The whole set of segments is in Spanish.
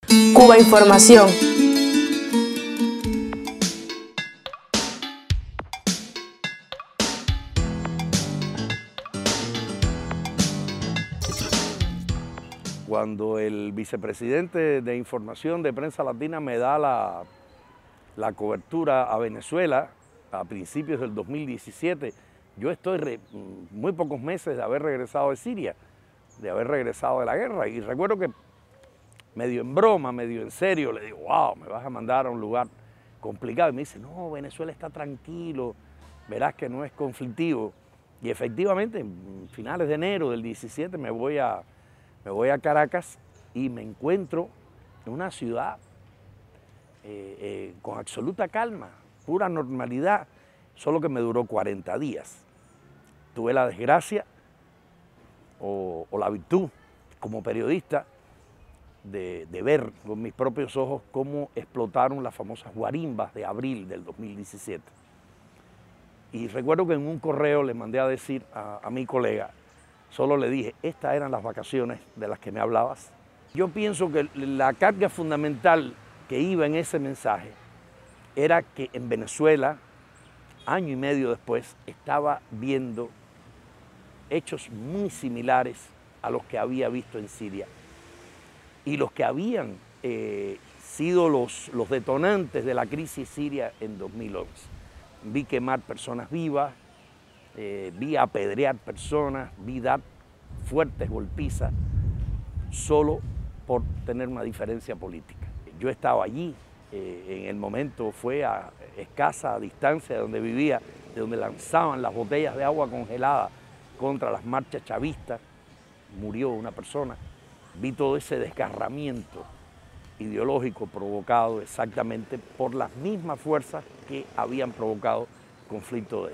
Cuba Información. Cuando el vicepresidente de Información de Prensa Latina me da la cobertura a Venezuela a principios del 2017, yo estoy muy pocos meses de haber regresado de Siria, de haber regresado de la guerra, y recuerdo que medio en broma, medio en serio, le digo, wow, me vas a mandar a un lugar complicado. Y me dice, no, Venezuela está tranquilo, verás que no es conflictivo. Y efectivamente, en finales de enero del 17 me voy a Caracas y me encuentro en una ciudad con absoluta calma, pura normalidad, solo que me duró 40 días. Tuve la desgracia o la virtud como periodista de ver con mis propios ojos cómo explotaron las famosas guarimbas de abril del 2017. Y recuerdo que en un correo le mandé a decir a mi colega, solo le dije, estas eran las vacaciones de las que me hablabas. Yo pienso que la carga fundamental que iba en ese mensaje era que en Venezuela, año y medio después, estaba viendo hechos muy similares a los que había visto en Siria y los que habían sido los detonantes de la crisis siria en 2011. Vi quemar personas vivas, vi apedrear personas, vi dar fuertes golpizas solo por tener una diferencia política. Yo estaba allí, en el momento fue a escasa distancia de donde vivía, de donde lanzaban las botellas de agua congelada contra las marchas chavistas, murió una persona. Vi todo ese desgarramiento ideológico provocado exactamente por las mismas fuerzas que habían provocado el conflicto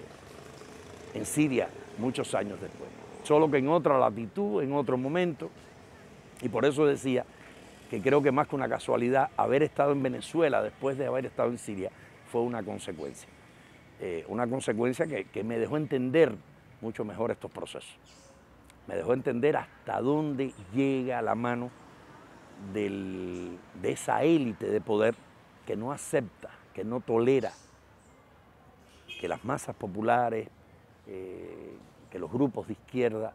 en Siria muchos años después. Solo que en otra latitud, en otro momento, y por eso decía que creo que más que una casualidad, haber estado en Venezuela después de haber estado en Siria fue una consecuencia. Una consecuencia que me dejó entender mucho mejor estos procesos. Me dejó entender hasta dónde llega la mano de esa élite de poder que no acepta, que no tolera que las masas populares, que los grupos de izquierda,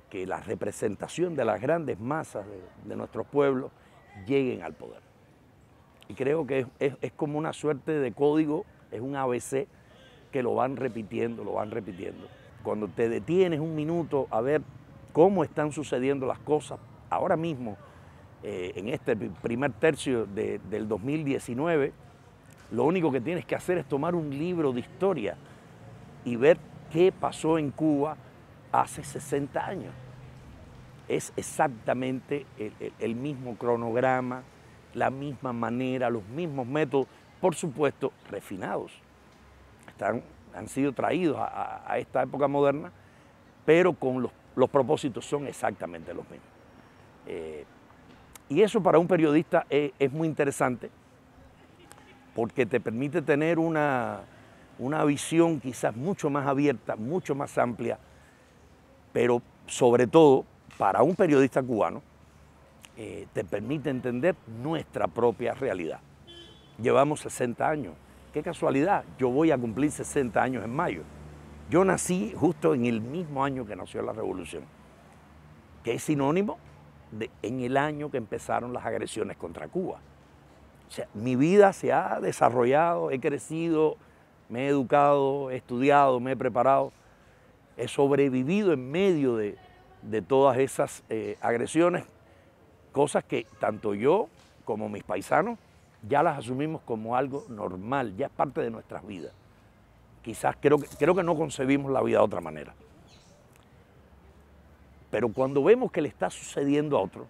que la representación de las grandes masas de nuestros pueblos lleguen al poder. Y creo que es como una suerte de código, es un ABC que lo van repitiendo, lo van repitiendo. Cuando te detienes un minuto a ver cómo están sucediendo las cosas ahora mismo, en este primer tercio del 2019, lo único que tienes que hacer es tomar un libro de historia y ver qué pasó en Cuba hace 60 años. Es exactamente el mismo cronograma, la misma manera, los mismos métodos, por supuesto, refinados. Han sido traídos a esta época moderna, pero con los propósitos son exactamente los mismos. Y eso para un periodista es muy interesante porque te permite tener una visión quizás mucho más abierta, mucho más amplia, pero sobre todo para un periodista cubano te permite entender nuestra propia realidad. Llevamos 60 años. Qué casualidad, yo voy a cumplir 60 años en mayo. Yo nací justo en el mismo año que nació la revolución, que es sinónimo en el año que empezaron las agresiones contra Cuba. O sea, mi vida se ha desarrollado, he crecido, me he educado, he estudiado, me he preparado, he sobrevivido en medio de todas esas agresiones, cosas que tanto yo como mis paisanos ya las asumimos como algo normal, ya es parte de nuestras vidas. Quizás creo que no concebimos la vida de otra manera. Pero cuando vemos que le está sucediendo a otro,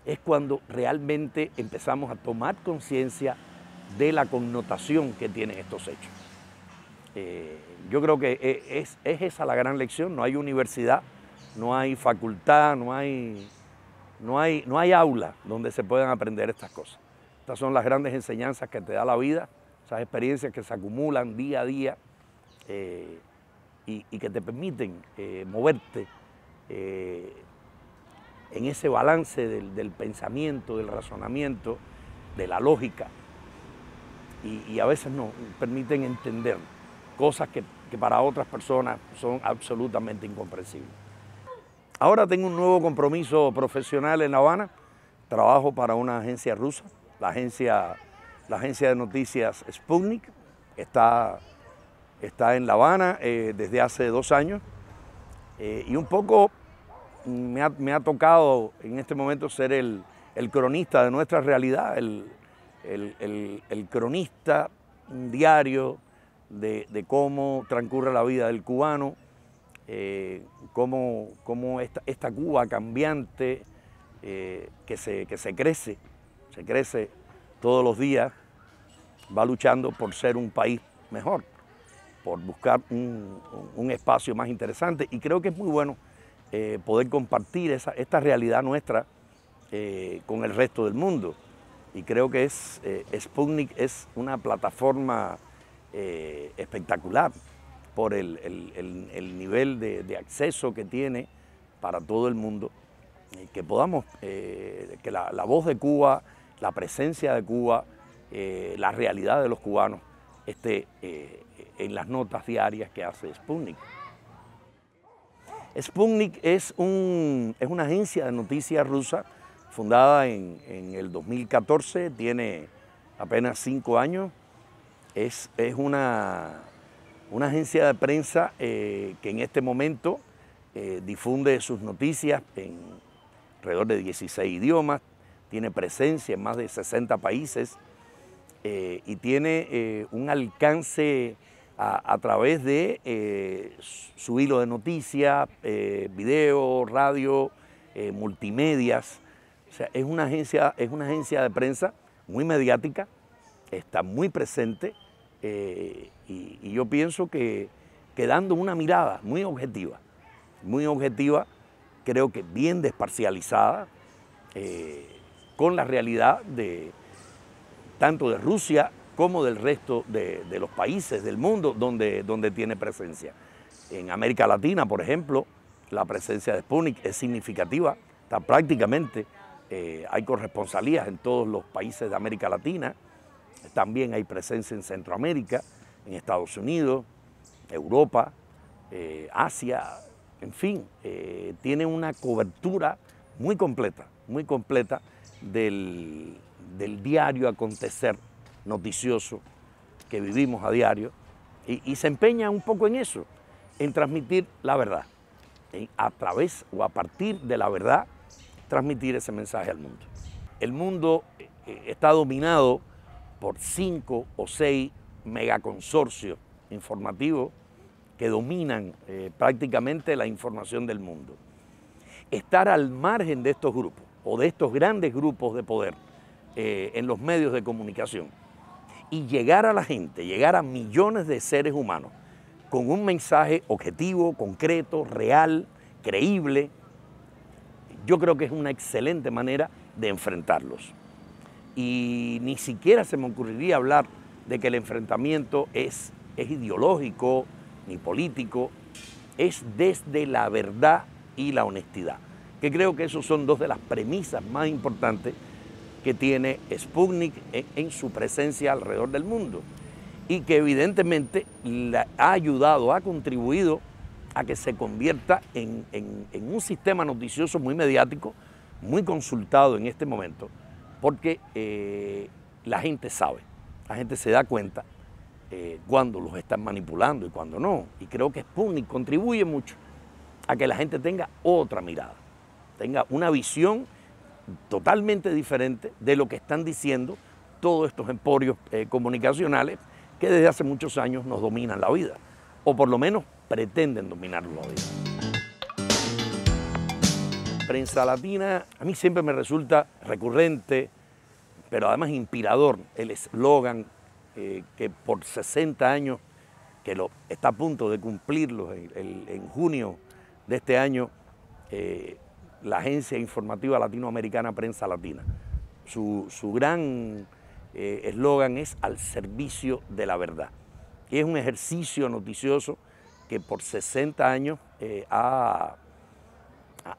es cuando realmente empezamos a tomar conciencia de la connotación que tienen estos hechos. Yo creo que es esa la gran lección. No hay universidad, no hay facultad, no hay aula donde se puedan aprender estas cosas. Estas son las grandes enseñanzas que te da la vida, esas experiencias que se acumulan día a día y que te permiten moverte en ese balance del pensamiento, del razonamiento, de la lógica, y a veces no permiten entender cosas que para otras personas son absolutamente incomprensibles. Ahora tengo un nuevo compromiso profesional en La Habana. Trabajo para una agencia rusa, la agencia de noticias Sputnik. Está en La Habana desde hace 2 años. Y un poco me ha tocado en este momento ser el cronista de nuestra realidad, el cronista diario de cómo transcurre la vida del cubano, cómo esta Cuba cambiante que se crece todos los días, va luchando por ser un país mejor, por buscar un espacio más interesante, y creo que es muy bueno poder compartir esta realidad nuestra con el resto del mundo. Y creo que Sputnik es una plataforma espectacular por el nivel de acceso que tiene para todo el mundo, que podamos, que la voz de Cuba, la presencia de Cuba, la realidad de los cubanos esté en las notas diarias que hace Sputnik. Sputnik es una agencia de noticias rusa fundada en el 2014, tiene apenas 5 años. Es una agencia de prensa que en este momento difunde sus noticias en alrededor de 16 idiomas, tiene presencia en más de 60 países y tiene un alcance a través de su hilo de noticias, video, radio, multimedias. O sea, es una agencia de prensa muy mediática, está muy presente y yo pienso que dando una mirada muy objetiva, creo que bien desparcializada, con la realidad tanto de Rusia como del resto de los países del mundo donde tiene presencia. En América Latina, por ejemplo, la presencia de Sputnik es significativa, está prácticamente, hay corresponsalías en todos los países de América Latina, también hay presencia en Centroamérica, en Estados Unidos, Europa, Asia, en fin, tiene una cobertura muy completa del diario acontecer noticioso que vivimos a diario y se empeña un poco en eso, en transmitir la verdad, a través o a partir de la verdad, transmitir ese mensaje al mundo. El mundo está dominado por 5 o 6 megaconsorcios informativos que dominan prácticamente la información del mundo. Estar al margen de estos grupos o de estos grandes grupos de poder en los medios de comunicación y llegar a la gente, llegar a millones de seres humanos con un mensaje objetivo, concreto, real, creíble, yo creo que es una excelente manera de enfrentarlos. Y ni siquiera se me ocurriría hablar de que el enfrentamiento es ideológico ni político, es desde la verdad y la honestidad, que creo que esos son 2 de las premisas más importantes que tiene Sputnik en su presencia alrededor del mundo y que evidentemente ha ayudado, ha contribuido a que se convierta en un sistema noticioso muy mediático, muy consultado en este momento, porque la gente sabe, la gente se da cuenta cuando los están manipulando y cuando no. Y creo que Sputnik contribuye mucho a que la gente tenga otra mirada, tenga una visión totalmente diferente de lo que están diciendo todos estos emporios comunicacionales que desde hace muchos años nos dominan la vida, o por lo menos pretenden dominar la vida. Prensa Latina, a mí siempre me resulta recurrente, pero además inspirador, el eslogan que por 60 años, que está a punto de cumplirlo en junio de este año, la agencia informativa latinoamericana Prensa Latina. Su gran eslogan es al servicio de la verdad. Y es un ejercicio noticioso que por 60 años ha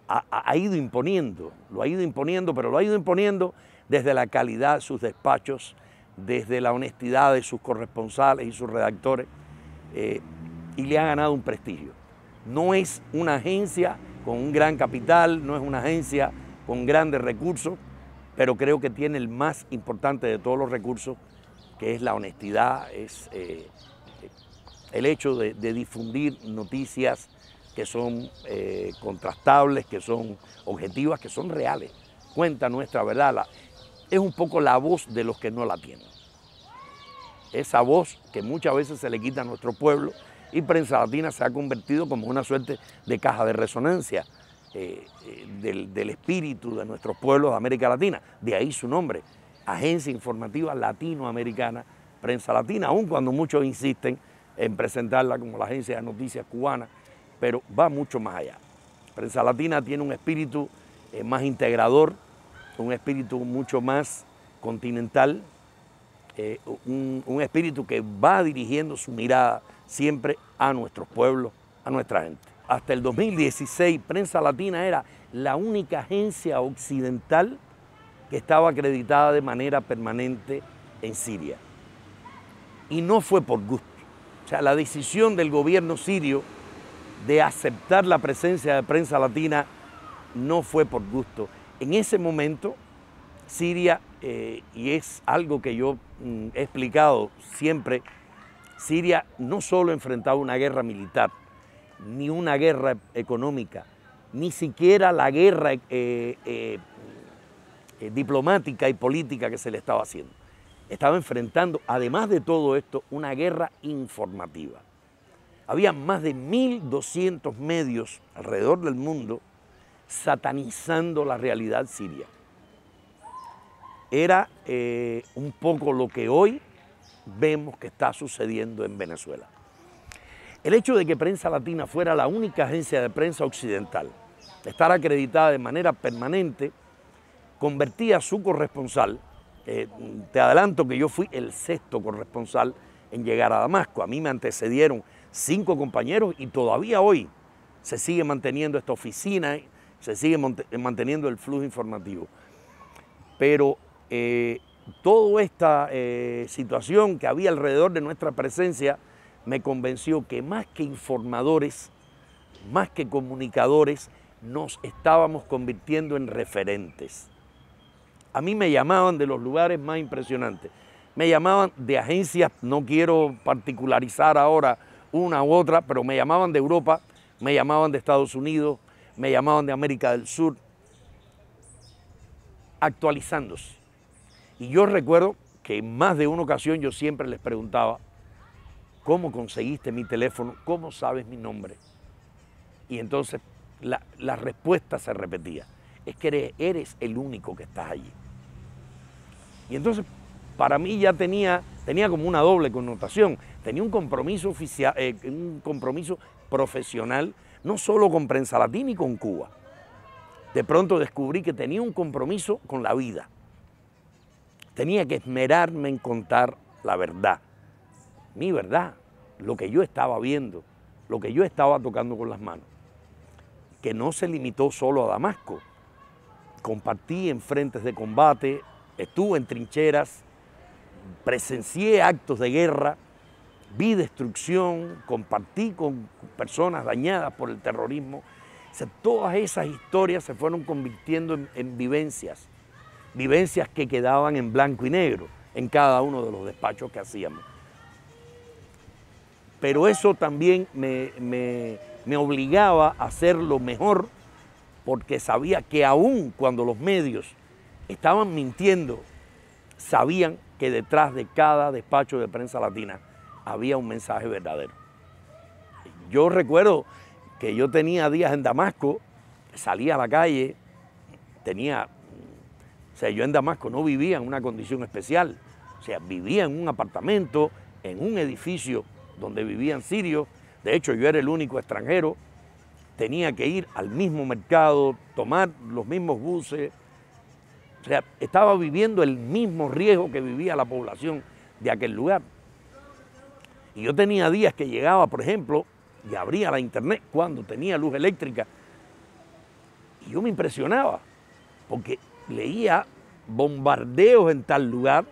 ha ido imponiendo, lo ha ido imponiendo, pero lo ha ido imponiendo desde la calidad de sus despachos, desde la honestidad de sus corresponsales y sus redactores, y le ha ganado un prestigio. No es una agencia con un gran capital, no es una agencia con grandes recursos, pero creo que tiene el más importante de todos los recursos, que es la honestidad, es el hecho de difundir noticias que son contrastables, que son objetivas, que son reales. Cuenta nuestra verdad, es un poco la voz de los que no la tienen. Esa voz que muchas veces se le quita a nuestro pueblo, y Prensa Latina se ha convertido como una suerte de caja de resonancia del espíritu de nuestros pueblos de América Latina. De ahí su nombre, Agencia Informativa Latinoamericana Prensa Latina, aun cuando muchos insisten en presentarla como la agencia de noticias cubana, pero va mucho más allá. Prensa Latina tiene un espíritu más integrador, un espíritu mucho más continental, un espíritu que va dirigiendo su mirada siempre a nuestros pueblos, a nuestra gente. Hasta el 2016, Prensa Latina era la única agencia occidental que estaba acreditada de manera permanente en Siria. Y no fue por gusto. O sea, la decisión del gobierno sirio de aceptar la presencia de Prensa Latina no fue por gusto. En ese momento, Siria, y es algo que yo he explicado siempre, Siria no solo enfrentaba una guerra militar, ni una guerra económica, ni siquiera la guerra diplomática y política que se le estaba haciendo. Estaba enfrentando, además de todo esto, una guerra informativa. Había más de 1.200 medios alrededor del mundo satanizando la realidad siria. Era un poco lo que hoy vemos que está sucediendo en Venezuela. El hecho de que Prensa Latina fuera la única agencia de prensa occidental, estar acreditada de manera permanente, convertía a su corresponsal, te adelanto que yo fui el 6º corresponsal en llegar a Damasco. A mí me antecedieron 5 compañeros y todavía hoy se sigue manteniendo esta oficina, se sigue manteniendo el flujo informativo. Pero toda esta situación que había alrededor de nuestra presencia me convenció que más que informadores, más que comunicadores, nos estábamos convirtiendo en referentes. A mí me llamaban de los lugares más impresionantes. Me llamaban de agencias, no quiero particularizar ahora una u otra, pero me llamaban de Europa, me llamaban de Estados Unidos, me llamaban de América del Sur, actualizándose. Y yo recuerdo que en más de una ocasión yo siempre les preguntaba, ¿cómo conseguiste mi teléfono? ¿Cómo sabes mi nombre? Y entonces la respuesta se repetía, es que eres el único que estás allí. Y entonces para mí ya tenía como una doble connotación, tenía un compromiso oficial, un compromiso profesional, no solo con Prensa Latina y con Cuba. De pronto descubrí que tenía un compromiso con la vida. Tenía que esmerarme en contar la verdad, mi verdad, lo que yo estaba viendo, lo que yo estaba tocando con las manos, que no se limitó solo a Damasco. Compartí en frentes de combate, estuve en trincheras, presencié actos de guerra, vi destrucción, compartí con personas dañadas por el terrorismo. O sea, todas esas historias se fueron convirtiendo en vivencias, vivencias que quedaban en blanco y negro en cada uno de los despachos que hacíamos. Pero eso también me obligaba a hacerlo mejor, porque sabía que aún cuando los medios estaban mintiendo, sabían que detrás de cada despacho de Prensa Latina había un mensaje verdadero. Yo recuerdo que yo tenía días en Damasco, salía a la calle, yo en Damasco no vivía en una condición especial, o sea, vivía en un apartamento, en un edificio donde vivían sirios. De hecho, yo era el único extranjero, tenía que ir al mismo mercado, tomar los mismos buses. O sea, estaba viviendo el mismo riesgo que vivía la población de aquel lugar. Y yo tenía días que llegaba, por ejemplo, y abría la internet cuando tenía luz eléctrica, Y yo me impresionaba, porque leía bombardeos en tal lugar,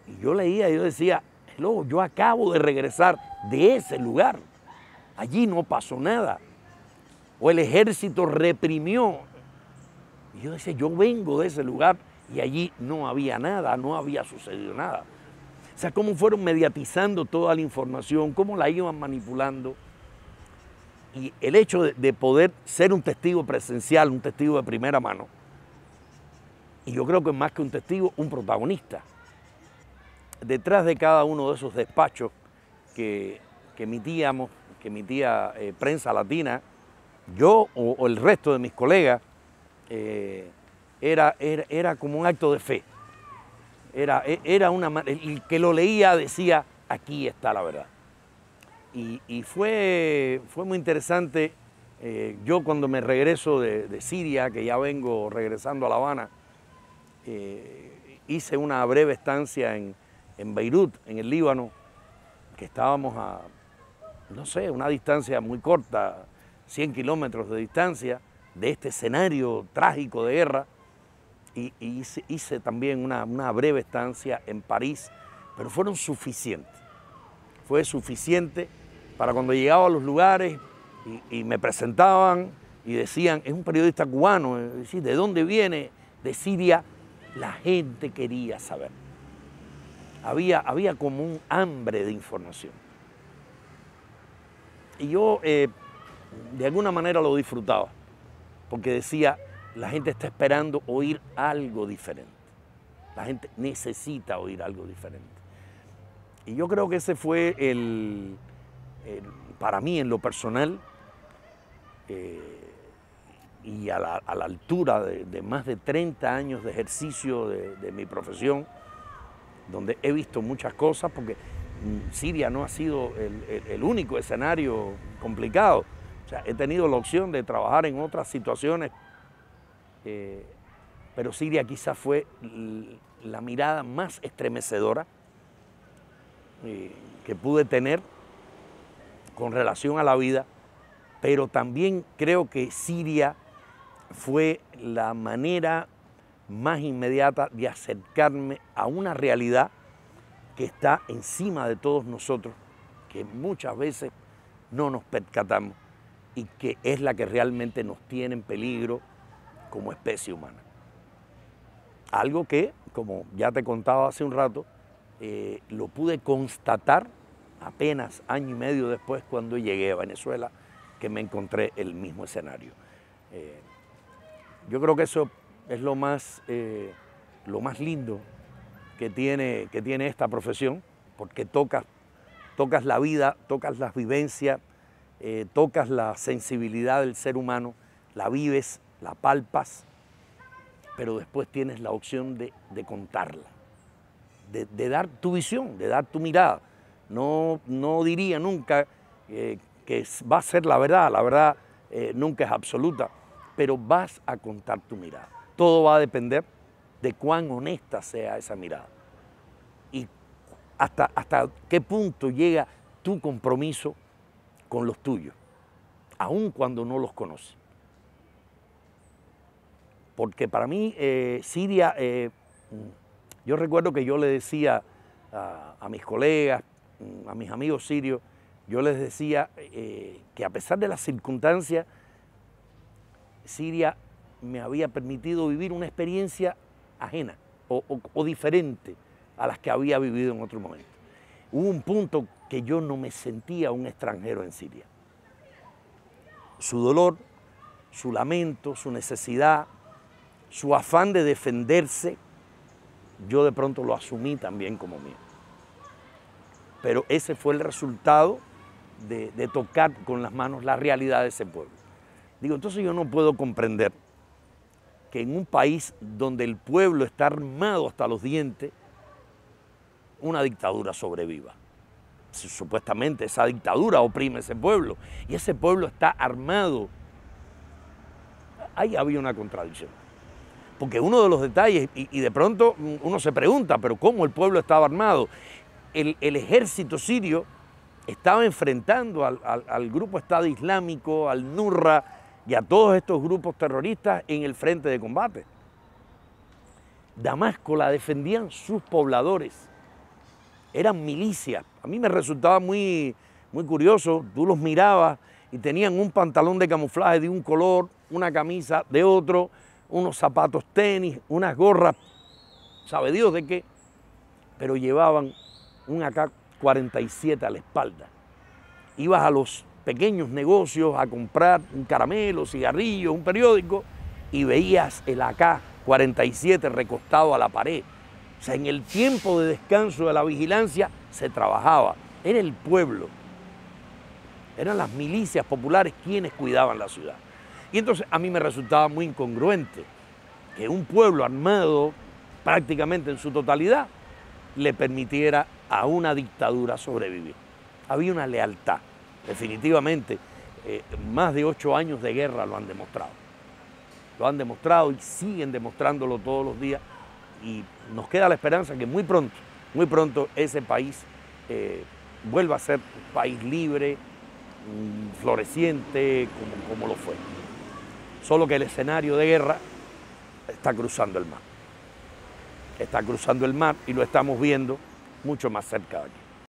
y yo leía y yo decía, hello, yo acabo de regresar de ese lugar, allí no pasó nada, o el ejército reprimió. Y yo decía, yo vengo de ese lugar y allí no había nada, no había sucedido nada. O sea, cómo fueron mediatizando toda la información, cómo la iban manipulando. Y el hecho de poder ser un testigo presencial, un testigo de primera mano, y yo creo que más que un testigo, un protagonista. Detrás de cada uno de esos despachos que emitíamos, que emitía Prensa Latina, yo o el resto de mis colegas, era como un acto de fe. El que lo leía decía, aquí está la verdad. Y fue muy interesante. Yo cuando me regreso de Siria, que ya vengo regresando a La Habana, hice una breve estancia en Beirut, en el Líbano, que estábamos a, no sé, una distancia muy corta, 100 kilómetros de distancia de este escenario trágico de guerra. Y hice también una breve estancia en París, pero fueron suficientes. Fue suficiente para cuando llegaba a los lugares y me presentaban y decían, es un periodista cubano, ¿de dónde viene? De Siria. La gente quería saber. Había como un hambre de información. Y yo de alguna manera lo disfrutaba, porque decía, la gente está esperando oír algo diferente. La gente necesita oír algo diferente. Y yo creo que ese fue para mí en lo personal, y a la altura de más de 30 años de ejercicio de mi profesión, donde he visto muchas cosas, porque Siria no ha sido el único escenario complicado. O sea, he tenido la opción de trabajar en otras situaciones, pero Siria quizás fue la mirada más estremecedora que pude tener con relación a la vida, pero también creo que Siria fue la manera más inmediata de acercarme a una realidad que está encima de todos nosotros, que muchas veces no nos percatamos y que es la que realmente nos tiene en peligro como especie humana. Algo que, como ya te contaba hace un rato, lo pude constatar apenas año y medio después, cuando llegué a Venezuela, que me encontré el mismo escenario. Yo creo que eso es lo más lindo que tiene esta profesión, porque tocas la vida, tocas las vivencias, tocas la sensibilidad del ser humano, la vives, la palpas, pero después tienes la opción de contarla, de dar tu visión, de dar tu mirada. No diría nunca que va a ser la verdad nunca es absoluta, pero vas a contar tu mirada. Todo va a depender de cuán honesta sea esa mirada y hasta qué punto llega tu compromiso con los tuyos, aun cuando no los conoces. Porque para mí Siria, yo recuerdo que yo le decía a mis colegas, a mis amigos sirios, yo les decía que a pesar de las circunstancias, Siria me había permitido vivir una experiencia ajena o diferente a las que había vivido en otro momento. Hubo un punto que yo no me sentía un extranjero en Siria. Su dolor, su lamento, su necesidad, su afán de defenderse, yo de pronto lo asumí también como mío. Pero ese fue el resultado de tocar con las manos la realidad de ese pueblo. Digo, entonces yo no puedo comprender que en un país donde el pueblo está armado hasta los dientes, una dictadura sobreviva. Supuestamente esa dictadura oprime a ese pueblo y ese pueblo está armado. Ahí había una contradicción. Porque uno de los detalles, y de pronto uno se pregunta, pero ¿cómo el pueblo estaba armado? El ejército sirio estaba enfrentando al grupo Estado Islámico, al Nusra, y a todos estos grupos terroristas en el frente de combate. Damasco la defendían sus pobladores, eran milicias. A mí me resultaba muy curioso, tú los mirabas y tenían un pantalón de camuflaje de un color, una camisa de otro, unos zapatos tenis, unas gorras, sabe Dios de qué, pero llevaban un AK-47 a la espalda. Ibas a los pequeños negocios a comprar un caramelo, cigarrillos, un periódico y veías el AK-47 recostado a la pared. O sea, en el tiempo de descanso de la vigilancia se trabajaba, era el pueblo, eran las milicias populares quienes cuidaban la ciudad. Y entonces a mí me resultaba muy incongruente que un pueblo armado prácticamente en su totalidad le permitiera a una dictadura sobrevivir. Había una lealtad, definitivamente, más de 8 años de guerra lo han demostrado. Lo han demostrado y siguen demostrándolo todos los días y nos queda la esperanza que muy pronto ese país vuelva a ser un país libre, floreciente como lo fue. Solo que el escenario de guerra está cruzando el mar. Está cruzando el mar y lo estamos viendo mucho más cerca de aquí.